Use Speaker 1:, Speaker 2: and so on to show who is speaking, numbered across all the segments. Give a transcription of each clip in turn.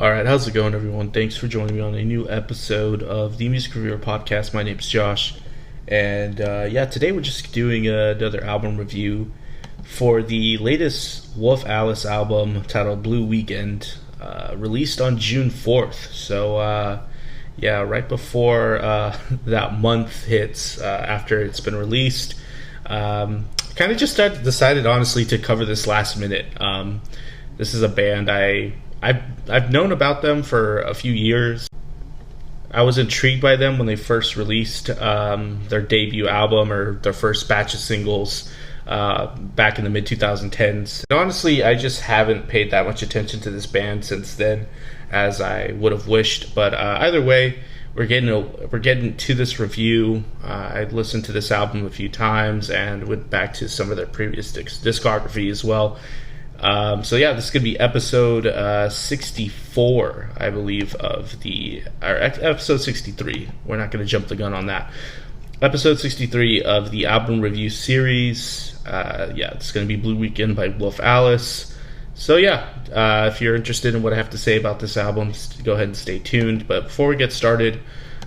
Speaker 1: Alright, how's it going, everyone? Thanks for joining me on a new episode of the Music Reviewer Podcast. My name's Josh, and today we're just doing another album review for the latest Wolf Alice album titled Blue Weekend, released on June 4th. So, right before that month hits, after it's been released, kind of just decided, honestly, to cover this last minute. This is a band I've known about them for a few years. I was intrigued by them when they first released their debut album or their first batch of singles back in the mid-2010s. And honestly, I just haven't paid that much attention to this band since then as I would have wished. But either way, we're getting to this review. I listened to this album a few times and went back to some of their previous discography as well. This is going to be episode 64, I believe, or episode 63. We're not going to jump the gun on that. Episode 63 of the album review series. It's going to be Blue Weekend by Wolf Alice. So if you're interested in what I have to say about this album, go ahead and stay tuned. But before we get started,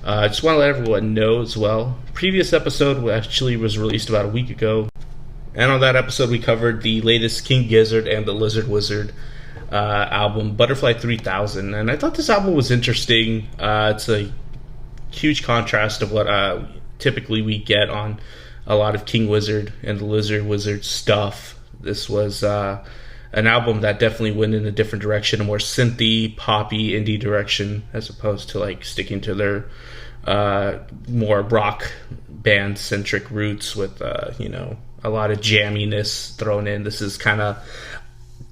Speaker 1: I just want to let everyone know as well. Previous episode actually was released about a week ago. And on that episode, we covered the latest King Gizzard and the Lizard Wizard album, Butterfly 3000. And I thought this album was interesting. It's a huge contrast of what typically we get on a lot of King Wizard and the Lizard Wizard stuff. This was an album that definitely went in a different direction, a more synthy, poppy, indie direction, as opposed to sticking to their more rock band-centric roots with, a lot of jamminess thrown in. This is kind of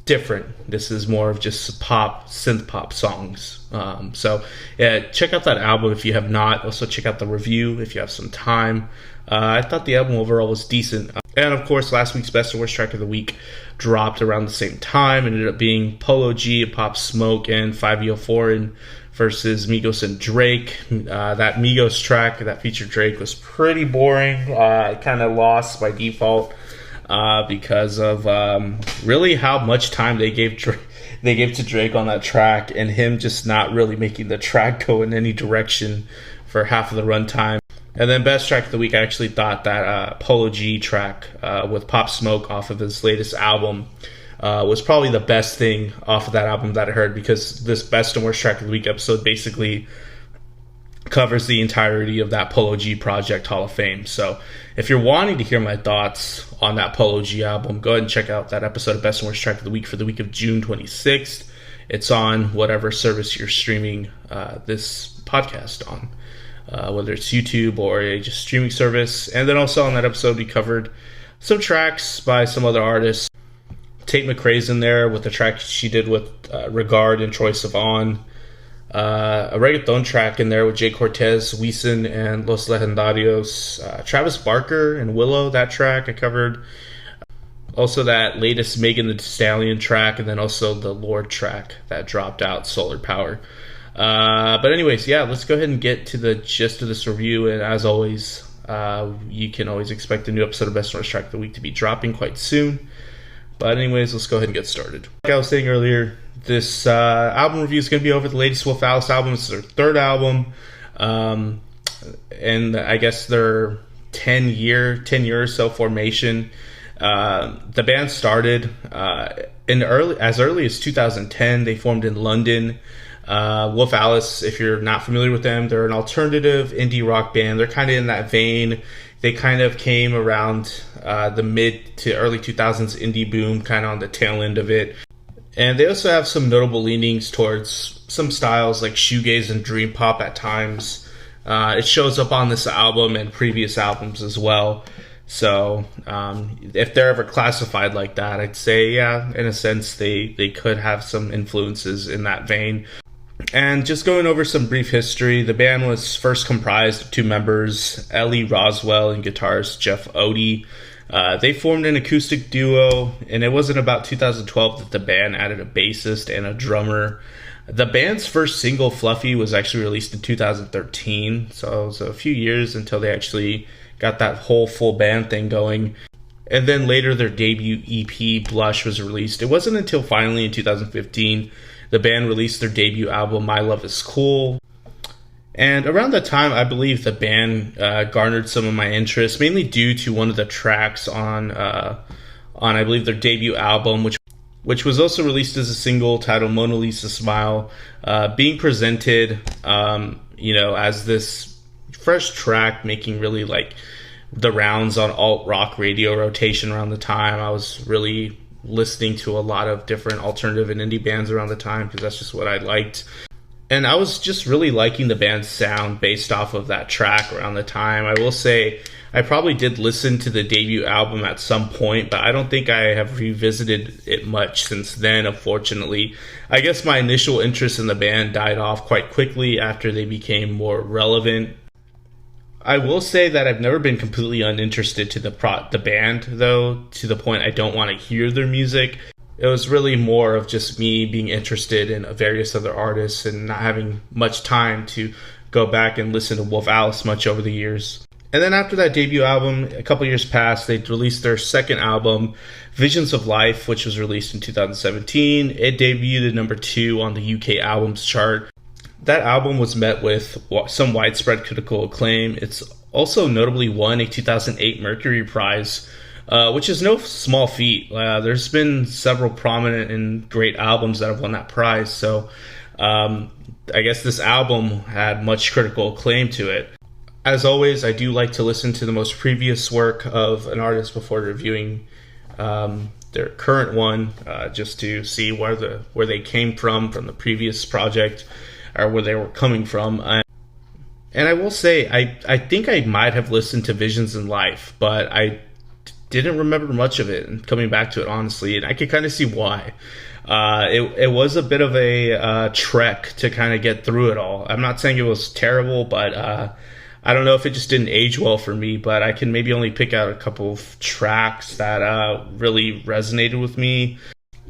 Speaker 1: different. This is more of just synth pop songs. Check out that album if you have not. Also check out the review if you have some time. I thought the album overall was decent. And of course, last week's Best and Worst Track of the Week dropped around the same time. It ended up being Polo G, Pop Smoke, and 5EO Foreign versus Migos and Drake. That Migos track that featured Drake was pretty boring. It kind of lost by default because of really how much time they gave to Drake on that track, and him just not really making the track go in any direction for half of the runtime. And then Best Track of the Week, I actually thought that Polo G track with Pop Smoke off of his latest album was probably the best thing off of that album that I heard, because this Best and Worst Track of the Week episode basically covers the entirety of that Polo G project Hall of Fame. So if you're wanting to hear my thoughts on that Polo G album, go ahead and check out that episode of Best and Worst Track of the Week for the week of June 26th. It's on whatever service you're streaming this podcast on, whether it's YouTube or a just streaming service. And then also on that episode, we covered some tracks by some other artists. Tate McRae's in there with the track she did with Regard and Troye Sivan. A reggaeton track in there with Jay Cortez, Weeson, and Los Legendarios. Travis Barker and Willow, that track I covered. Also that latest Megan Thee Stallion track, and then also the Lorde track that dropped out, Solar Power. But anyways, let's go ahead and get to the gist of this review. And as always, you can always expect a new episode of Best and Worst Track of the Week to be dropping quite soon. But anyways, let's go ahead and get started. Like I was saying earlier, this album review is going to be over the latest Wolf Alice album. It's their third album. And I guess their 10 year or so formation. The band started as early as 2010. They formed in London. Wolf Alice, if you're not familiar with them, they're an alternative indie rock band. They're kind of in that vein. They kind of came around the mid to early 2000s indie boom, kind of on the tail end of it. And they also have some notable leanings towards some styles like shoegaze and dream pop at times. It shows up on this album and previous albums as well. So if they're ever classified like that, I'd say, in a sense, they could have some influences in that vein. And just going over some brief history, the band was first comprised of two members, Ellie Roswell and guitarist Jeff Odie. They formed an acoustic duo, and it wasn't about 2012 that the band added a bassist and a drummer. The band's first single, Fluffy, was actually released in 2013, so it was a few years until they actually got that whole full band thing going. And then later their debut EP, Blush, was released. It wasn't until finally in 2015 the band released their debut album, My Love Is Cool. And around that time, I believe the band garnered some of my interest, mainly due to one of the tracks on I believe their debut album, which was also released as a single titled Mona Lisa Smile, being presented, as this fresh track, making really like the rounds on alt rock radio rotation around the time. I was really listening to a lot of different alternative and indie bands around the time because that's just what I liked. And I was just really liking the band's sound based off of that track around the time. I will say I probably did listen to the debut album at some point, but I don't think I have revisited it much since then, unfortunately. I guess my initial interest in the band died off quite quickly after they became more relevant. I will say that I've never been completely uninterested to the band, though, to the point I don't want to hear their music. It was really more of just me being interested in various other artists and not having much time to go back and listen to Wolf Alice much over the years. And then after that debut album, a couple years passed, they released their second album, Visions of Life, which was released in 2017. It debuted at number 2 on the UK albums chart. That album was met with some widespread critical acclaim. It's also notably won a 2008 Mercury Prize, which is no small feat. There's been several prominent and great albums that have won that prize, so I guess this album had much critical acclaim to it. As always, I do like to listen to the most previous work of an artist before reviewing their current one, just to see where they came from the previous project, or where they were coming from. And I will say, I think I might have listened to Visions in Life, but I didn't remember much of it, and coming back to it honestly, and I could kind of see why. It was a bit of a trek to kind of get through it all. I'm not saying it was terrible, but I don't know if it just didn't age well for me, but I can maybe only pick out a couple of tracks that really resonated with me.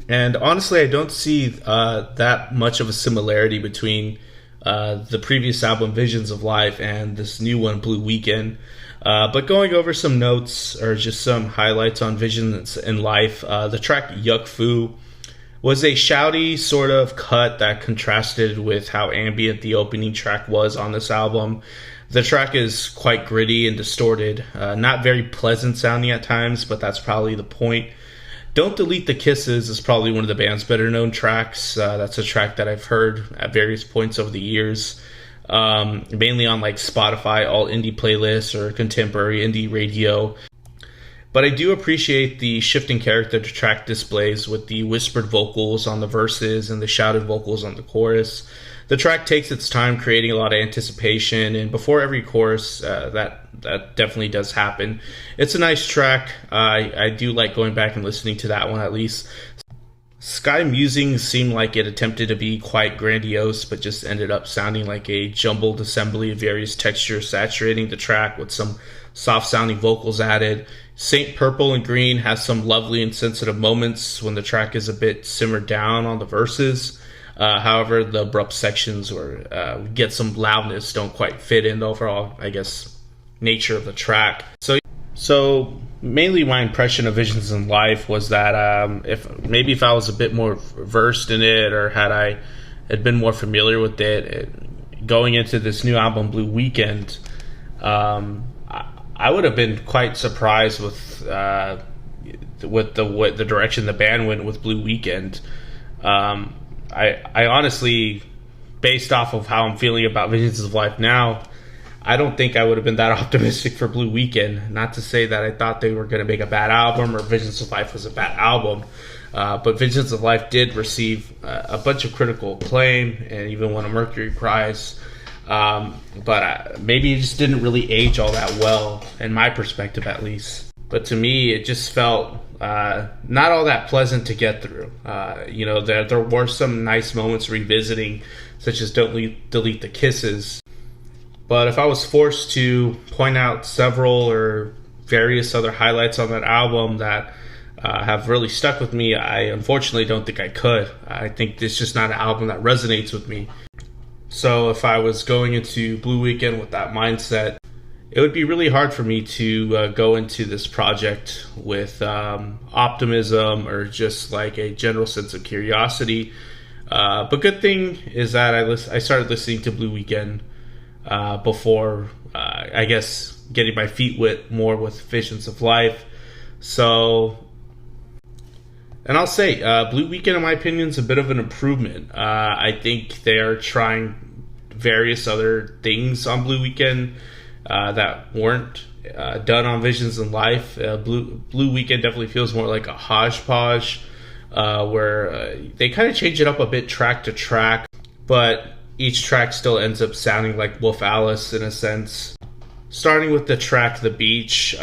Speaker 1: And honestly, I don't see that much of a similarity between the previous album, Visions of Life, and this new one, Blue Weekend. But going over some notes, or just some highlights on Visions in Life, the track Yukfu was a shouty sort of cut that contrasted with how ambient the opening track was on this album. The track is quite gritty and distorted, not very pleasant sounding at times, but that's probably the point. Don't Delete the Kisses is probably one of the band's better known tracks. That's a track that I've heard at various points over the years, mainly on like Spotify, all indie playlists, or contemporary indie radio. But I do appreciate the shifting character the track displays with the whispered vocals on the verses and the shouted vocals on the chorus. The track takes its time, creating a lot of anticipation, and before every chorus, that definitely does happen. It's a nice track. I do like going back and listening to that one at least. Sky Musings seemed like it attempted to be quite grandiose, but just ended up sounding like a jumbled assembly of various textures saturating the track with some soft-sounding vocals added. Saint Purple and Green has some lovely and sensitive moments when the track is a bit simmered down on the verses. However, the abrupt sections or get some loudness don't quite fit in the overall, I guess, nature of the track. So mainly my impression of Visions in Life was that if I was a bit more versed in it, or had been more familiar with it, going into this new album, Blue Weekend, I would have been quite surprised with the direction the band went with Blue Weekend. I honestly, based off of how I'm feeling about Visions of Life now, I don't think I would have been that optimistic for Blue Weekend. Not to say that I thought they were going to make a bad album or Visions of Life was a bad album, but Visions of Life did receive a bunch of critical acclaim and even won a Mercury Prize. But maybe it just didn't really age all that well, in my perspective at least. But to me, it just felt not all that pleasant to get through. There were some nice moments revisiting, such as Don't Delete the Kisses. But if I was forced to point out several or various other highlights on that album that have really stuck with me, I unfortunately don't think I could. I think it's just not an album that resonates with me. So if I was going into Blue Weekend with that mindset, it would be really hard for me to go into this project with optimism or just like a general sense of curiosity. But good thing is that I started listening to Blue Weekend before, I guess, getting my feet wet more with Visions of Life. So, and I'll say, Blue Weekend, in my opinion, is a bit of an improvement. I think they are trying various other things on Blue Weekend that weren't done on Visions in Life. Blue Weekend definitely feels more like a hodgepodge, where they kind of change it up a bit track to track, but each track still ends up sounding like Wolf Alice in a sense. Starting with the track The Beach,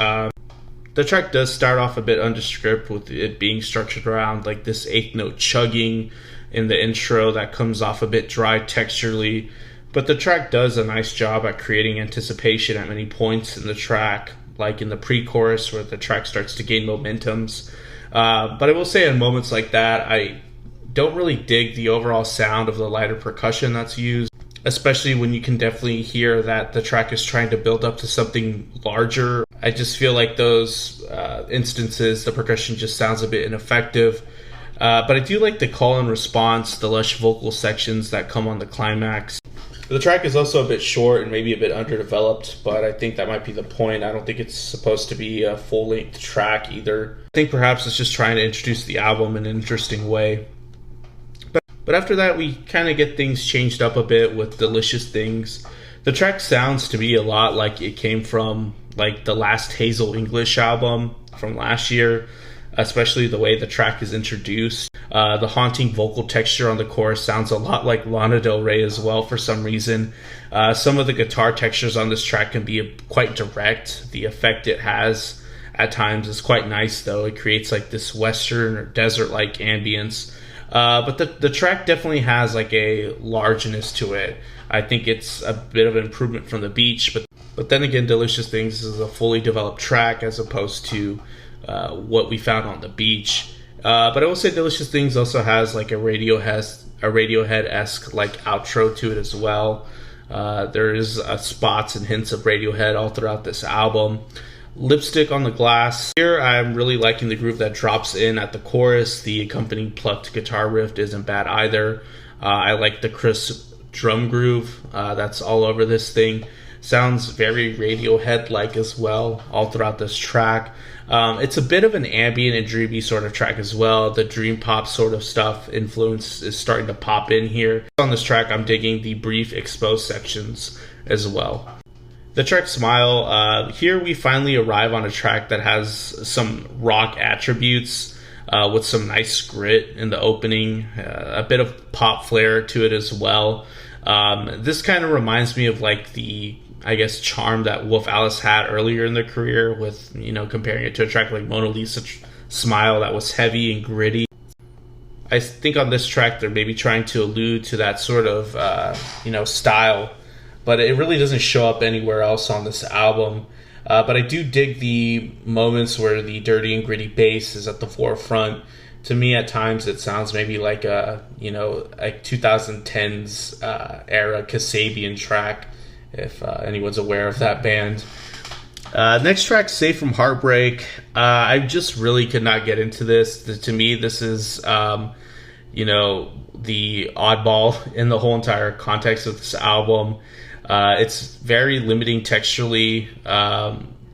Speaker 1: the track does start off a bit undescript, with it being structured around like this eighth note chugging in the intro that comes off a bit dry texturally, but the track does a nice job at creating anticipation at many points in the track, like in the pre-chorus where the track starts to gain momentums. But I will say, in moments like that, I don't really dig the overall sound of the lighter percussion that's used, especially when you can definitely hear that the track is trying to build up to something larger. I just feel like those instances, the percussion just sounds a bit ineffective. But I do like the call and response, the lush vocal sections that come on the climax. The track is also a bit short and maybe a bit underdeveloped, but I think that might be the point. I don't think it's supposed to be a full-length track either. I think perhaps it's just trying to introduce the album in an interesting way. But after that, we kind of get things changed up a bit with Delicious Things. The track sounds to me a lot like it came from like the last Hazel English album from last year, especially the way the track is introduced. The haunting vocal texture on the chorus sounds a lot like Lana Del Rey as well for some reason. Some of the guitar textures on this track can be quite direct. The effect it has at times is quite nice, though. It creates like this western or desert-like ambience. But the track definitely has like a largeness to it. I think it's a bit of an improvement from The Beach, but then again, Delicious Things is a fully developed track as opposed to what we found on The Beach. But I will say Delicious Things also has like a Radiohead-esque like outro to it as well. There is spots and hints of Radiohead all throughout this album. Lipstick on the Glass. Here I'm really liking the groove that drops in at the chorus. The accompanying plucked guitar riff isn't bad either. I like the crisp drum groove that's all over this thing. Sounds very Radiohead-like as well all throughout this track. It's a bit of an ambient and dreamy sort of track as well. The dream pop sort of stuff influence is starting to pop in here. On this track, I'm digging the brief exposed sections as well. The track Smile, here we finally arrive on a track that has some rock attributes with some nice grit in the opening, a bit of pop flair to it as well. This kind of reminds me of like the, I guess, charm that Wolf Alice had earlier in their career with, you know, comparing it to a track like Mona Lisa Smile that was heavy and gritty. I think on this track they're maybe trying to allude to that sort of, style, but it really doesn't show up anywhere else on this album. But I do dig the moments where the dirty and gritty bass is at the forefront. To me, at times, it sounds maybe like a 2010s era Kasabian track, if anyone's aware of that band. Next track, Safe from Heartbreak. I just really could not get into this. To me, this is, the oddball in the whole entire context of this album. It's very limiting texturally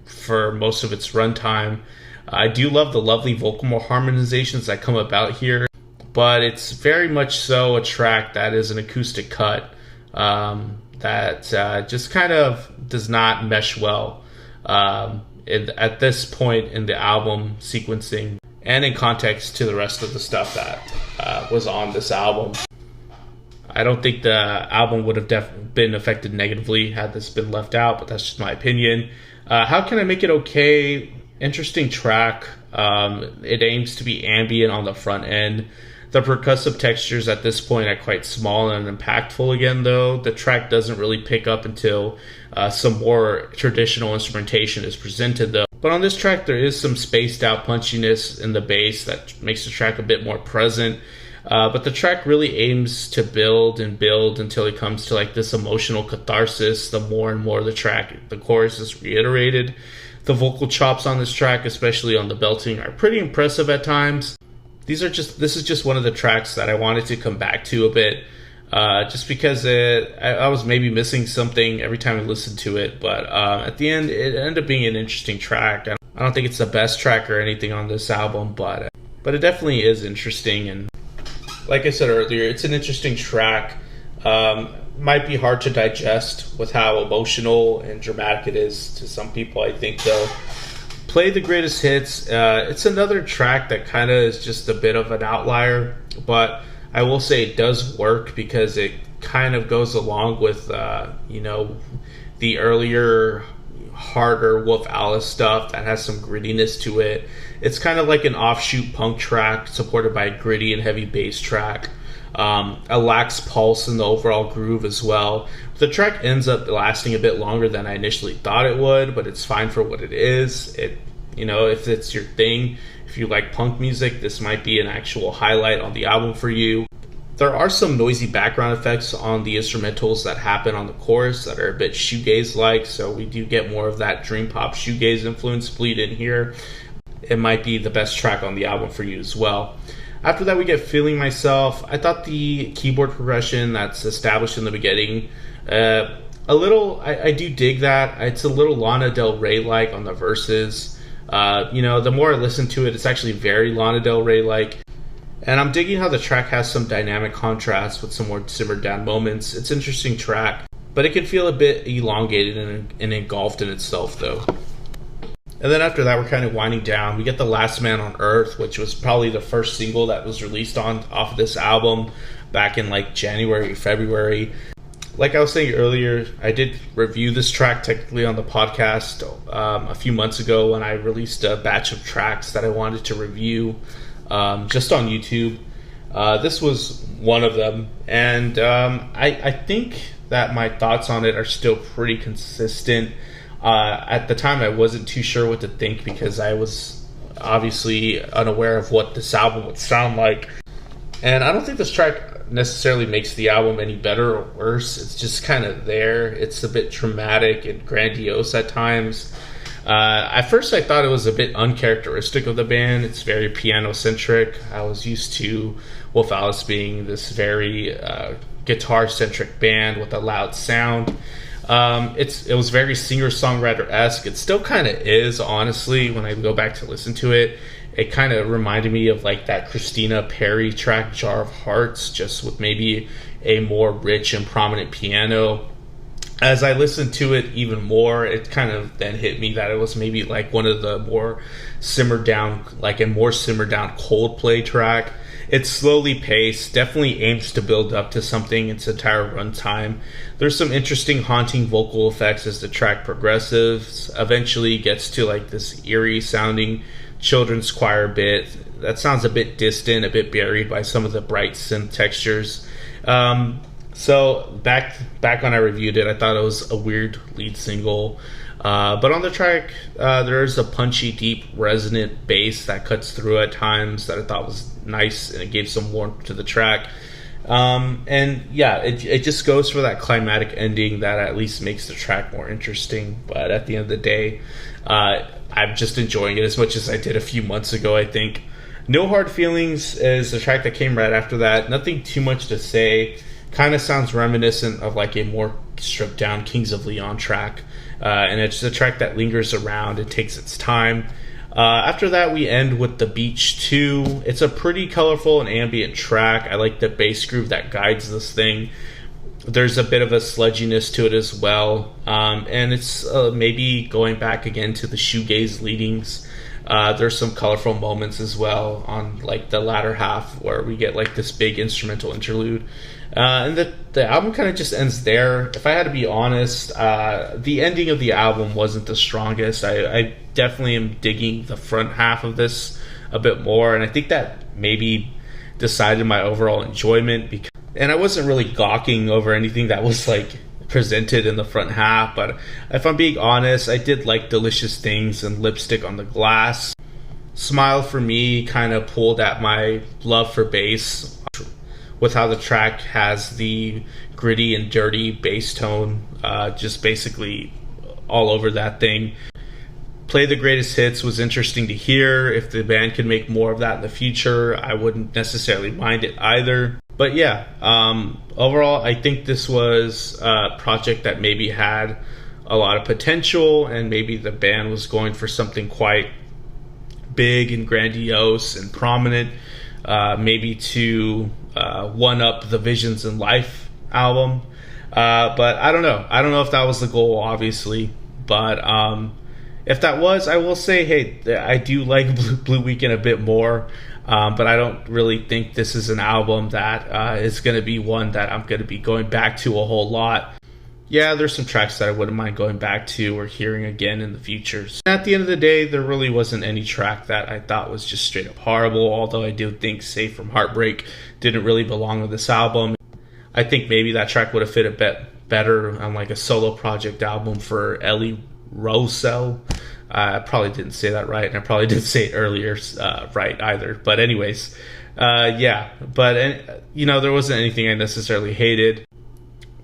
Speaker 1: for most of its runtime. I do love the lovely vocal harmonizations that come about here, but it's very much so a track that is an acoustic cut that just kind of does not mesh well at this point in the album sequencing and in context to the rest of the stuff that was on this album. I don't think the album would have been affected negatively had this been left out, but that's just my opinion. How Can I Make It Okay? Interesting track. It aims to be ambient on the front end. The percussive textures at this point are quite small and impactful again, though. The track doesn't really pick up until some more traditional instrumentation is presented, though. But on this track, there is some spaced out punchiness in the bass that makes the track a bit more present. But the track really aims to build and build until it comes to like this emotional catharsis. The more and more the chorus is reiterated. The vocal chops on this track, especially on the belting, are pretty impressive at times. This is just one of the tracks that I wanted to come back to a bit, just because I was maybe missing something every time I listened to it. But at the end, it ended up being an interesting track. I don't think it's the best track or anything on this album, but it definitely is interesting. And like I said earlier, it's an interesting track. Might be hard to digest with how emotional and dramatic it is to some people, I think, though. Play the Greatest Hits. It's another track that kind of is just a bit of an outlier, but I will say it does work because it kind of goes along with, the earlier, harder Wolf Alice stuff that has some grittiness to it. It's kind of like an offshoot punk track supported by a gritty and heavy bass track. A lax pulse in the overall groove as well. The track ends up lasting a bit longer than I initially thought it would, but it's fine for what it is. If it's your thing, if you like punk music, this might be an actual highlight on the album for you. There are some noisy background effects on the instrumentals that happen on the chorus that are a bit shoegaze-like, so we do get more of that dream pop shoegaze influence bleed in here. It might be the best track on the album for you as well. After that, we get Feeling Myself. I thought the keyboard progression that's established in the beginning, I do dig that. It's a little Lana Del Rey-like on the verses. The more I listen to it, it's actually very Lana Del Rey-like. And I'm digging how the track has some dynamic contrast with some more simmered down moments. It's an interesting track, but it can feel a bit elongated and engulfed in itself, though. And then after that, we're kind of winding down. We get The Last Man on Earth, which was probably the first single that was released off of this album back in like January, February. Like I was saying earlier, I did review this track technically on the podcast a few months ago when I released a batch of tracks that I wanted to review just on YouTube. This was one of them, and I think that my thoughts on it are still pretty consistent. At the time, I wasn't too sure what to think because I was obviously unaware of what this album would sound like. And I don't think this track necessarily makes the album any better or worse. It's just kind of there. It's a bit dramatic and grandiose at times. At first, I thought it was a bit uncharacteristic of the band. It's very piano-centric. I was used to Wolf Alice being this very guitar-centric band with a loud sound. It was very singer-songwriter-esque. It still kind of is, honestly, when I go back to listen to it. It kind of reminded me of like that Christina Perri track, Jar of Hearts, just with maybe a more rich and prominent piano. As I listened to it even more, it kind of then hit me that it was maybe like one of the more simmered down Coldplay track. It's slowly paced, definitely aims to build up to something its entire runtime. There's some interesting haunting vocal effects as the track progresses. Eventually gets to like this eerie sounding children's choir bit that sounds a bit distant, a bit buried by some of the bright synth textures. So back when I reviewed it, I thought it was a weird lead single. But on the track, there's a punchy, deep, resonant bass that cuts through at times that I thought was nice, and it gave some warmth to the track. It just goes for that climatic ending that at least makes the track more interesting. But at the end of the day, I'm just enjoying it as much as I did a few months ago, I think. No Hard Feelings is the track that came right after that. Nothing too much to say. Kind of sounds reminiscent of like a more stripped down Kings of Leon track. And it's a track that lingers around and takes its time. After that, we end with The Beach 2. It's a pretty colorful and ambient track. I like the bass groove that guides this thing. There's a bit of a sludginess to it as well. And it's maybe going back again to the shoegaze leadings. There's some colorful moments as well on like the latter half where we get like this big instrumental interlude. And the album kind of just ends there. If I had to be honest, the ending of the album wasn't the strongest. I definitely am digging the front half of this a bit more, and I think that maybe decided my overall enjoyment. And I wasn't really gawking over anything that was like presented in the front half, but if I'm being honest, I did like Delicious Things and Lipstick on the Glass. Smile for me kind of pulled at my love for bass with how the track has the gritty and dirty bass tone just basically all over that thing. Play the Greatest Hits was interesting to hear. If the band could make more of that in the future, I wouldn't necessarily mind it either. But yeah, overall, I think this was a project that maybe had a lot of potential, and maybe the band was going for something quite big and grandiose and prominent, maybe to one-up the Visions in Life album. But I don't know. I don't know if that was the goal, obviously. But if that was, I will say, hey, I do like Blue Weekend a bit more. But I don't really think this is an album that is going to be one that I'm going to be going back to a whole lot. Yeah, there's some tracks that I wouldn't mind going back to or hearing again in the future. So at the end of the day, there really wasn't any track that I thought was just straight up horrible, although I do think Safe from Heartbreak didn't really belong on this album. I think maybe that track would have fit a bit better on like a solo project album for Ellie Rosell. I probably didn't say that right, and I probably didn't say it earlier right either. But anyways, yeah. But, there wasn't anything I necessarily hated.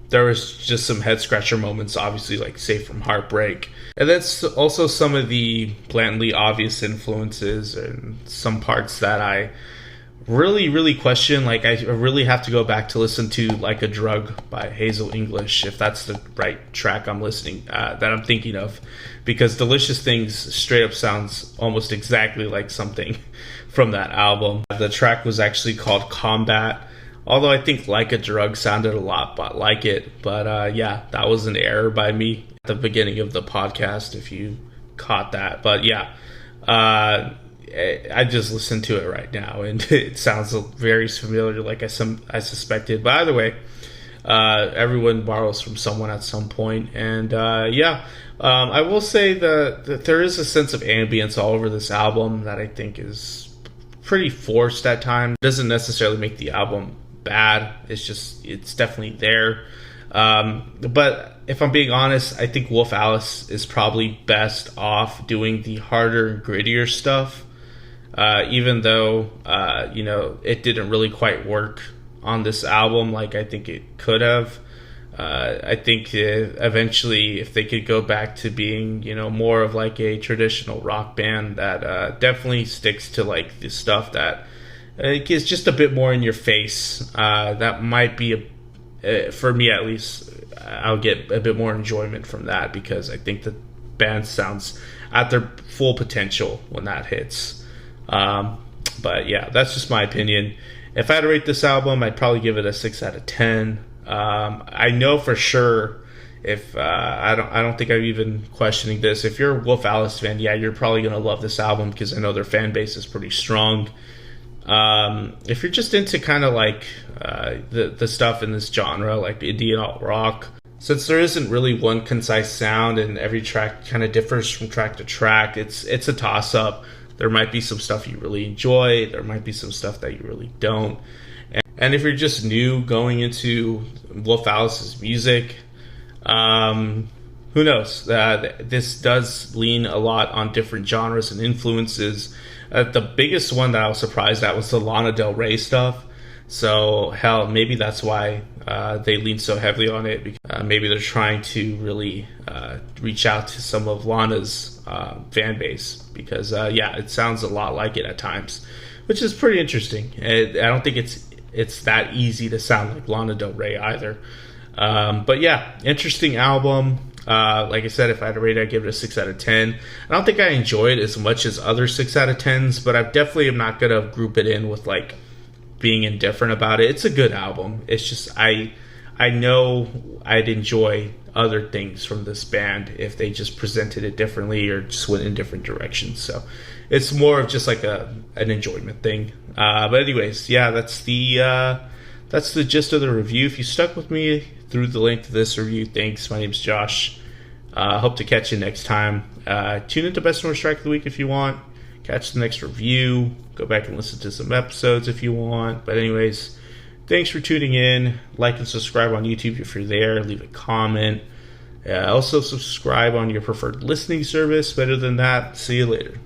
Speaker 1: There was just some head-scratcher moments, obviously, like Safe from Heartbreak. And that's also some of the blatantly obvious influences and some parts that I really, really question. Like, I really have to go back to listen to Like a Drug by Hazel English, if that's the right track I'm listening, that I'm thinking of. Because Delicious Things straight up sounds almost exactly like something from that album. The track was actually called Combat, although I think Like a Drug sounded a lot like it. But yeah, that was an error by me at the beginning of the podcast, if you caught that. But yeah, I just listened to it right now, and it sounds very familiar, like I suspected. But either way, everyone borrows from someone at some point. And yeah, I will say that there is a sense of ambience all over this album that I think is pretty forced at times. It doesn't necessarily make the album bad. It's definitely there. But if I'm being honest, I think Wolf Alice is probably best off doing the harder and grittier stuff. Even though, it didn't really quite work on this album like I think it could have. I think eventually, if they could go back to being, more of like a traditional rock band that definitely sticks to like the stuff that is just a bit more in your face, that might be, for me at least, I'll get a bit more enjoyment from that, because I think the band sounds at their full potential when that hits. But yeah, that's just my opinion. If I had to rate this album, I'd probably give it a 6 out of 10. I know for sure, if I don't think I'm even questioning this. If you're a Wolf Alice fan, yeah, you're probably gonna love this album, because I know their fan base is pretty strong. If you're just into kind of like the stuff in this genre, like indie and alt rock, since there isn't really one concise sound and every track kind of differs from track to track, it's a toss up. There might be some stuff you really enjoy. There might be some stuff that you really don't. And if you're just new going into Wolf Alice's music, who knows? This does lean a lot on different genres and influences. The biggest one that I was surprised at was the Lana Del Rey stuff. So, hell, maybe that's why they lean so heavily on it. Because, maybe they're trying to really reach out to some of Lana's fan base. Because, yeah, it sounds a lot like it at times, which is pretty interesting. I don't think it's that easy to sound like Lana Del Rey either. But, yeah, interesting album. Like I said, if I had to rate it, I'd give it a 6 out of 10. I don't think I enjoyed it as much as other 6 out of 10s, but I definitely am not going to group it in with, like, being indifferent about it. It's a good album. It's just, I know I'd enjoy other things from this band if they just presented it differently or just went in different directions. So it's more of just like an enjoyment thing. But anyways, yeah, that's the gist of the review. If you stuck with me through the length of this review, thanks. My name's Josh. Hope to catch you next time. Tune into Best North Strike of the Week if you want. Catch the next review. Go back and listen to some episodes if you want. But anyways, thanks for tuning in. Like and subscribe on YouTube if you're there. Leave a comment. Also subscribe on your preferred listening service. Better than that, see you later.